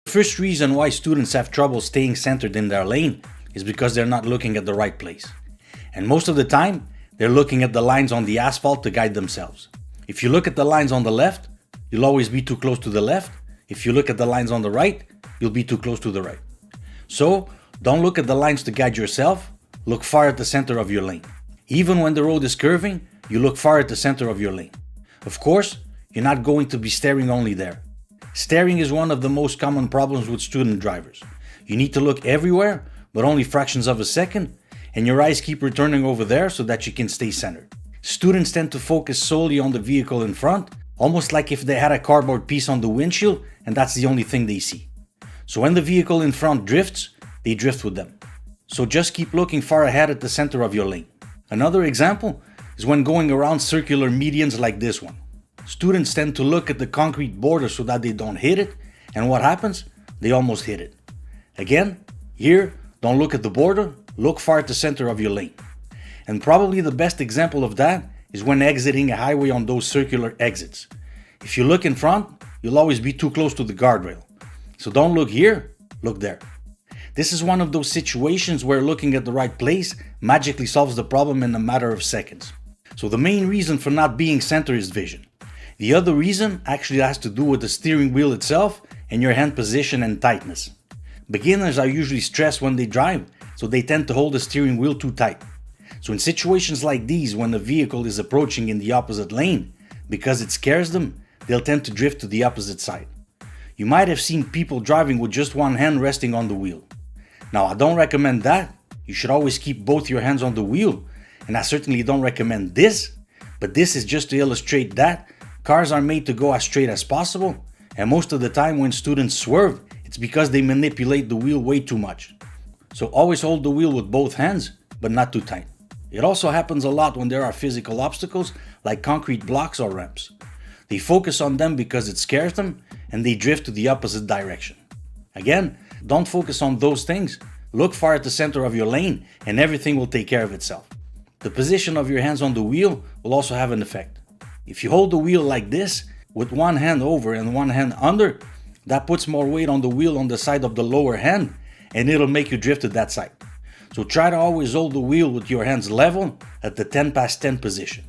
First reason why students have trouble staying centered in their lane is because they're not looking at the right place. And most of the time, they're looking at the lines on the asphalt to guide themselves. If you look at the lines on the left, you'll always be too close to the left. If you look at the lines on the right, you'll be too close to the right. So, don't look at the lines to guide yourself, look far at the center of your lane. Even when the road is curving, you look far at the center of your lane. Of course, you're not going to be staring only there. Staring is one of the most common problems with student drivers. You need to look everywhere, but only fractions of a second, and your eyes keep returning over there so that you can stay centered. Students tend to focus solely on the vehicle in front, almost like if they had a cardboard piece on the windshield and that's the only thing they see. So when the vehicle in front drifts, they drift with them. So just keep looking far ahead at the center of your lane. Another example is when going around circular medians like this one. Students tend to look at the concrete border so that they don't hit it, and what happens? They almost hit it. Again, here, don't look at the border, look far at the center of your lane. And probably the best example of that is when exiting a highway on those circular exits. If you look in front, you'll always be too close to the guardrail. So don't look here, look there. This is one of those situations where looking at the right place magically solves the problem in a matter of seconds. So the main reason for not being centered is vision. The other reason actually has to do with the steering wheel itself and your hand position and tightness. Beginners are usually stressed when they drive, so they tend to hold the steering wheel too tight. So in situations like these, when the vehicle is approaching in the opposite lane, because it scares them, they'll tend to drift to the opposite side. You might have seen people driving with just one hand resting on the wheel. Now, I don't recommend that. You should always keep both your hands on the wheel, and I certainly don't recommend this, but this is just to illustrate that cars are made to go as straight as possible, and most of the time when students swerve, it's because they manipulate the wheel way too much. So always hold the wheel with both hands, but not too tight. It also happens a lot when there are physical obstacles like concrete blocks or ramps. They focus on them because it scares them, and they drift to the opposite direction. Again, don't focus on those things. Look far at the center of your lane, and everything will take care of itself. The position of your hands on the wheel will also have an effect. If you hold the wheel like this, with one hand over and one hand under, that puts more weight on the wheel on the side of the lower hand, and it'll make you drift to that side. So try to always hold the wheel with your hands level at the 10 past 10 position.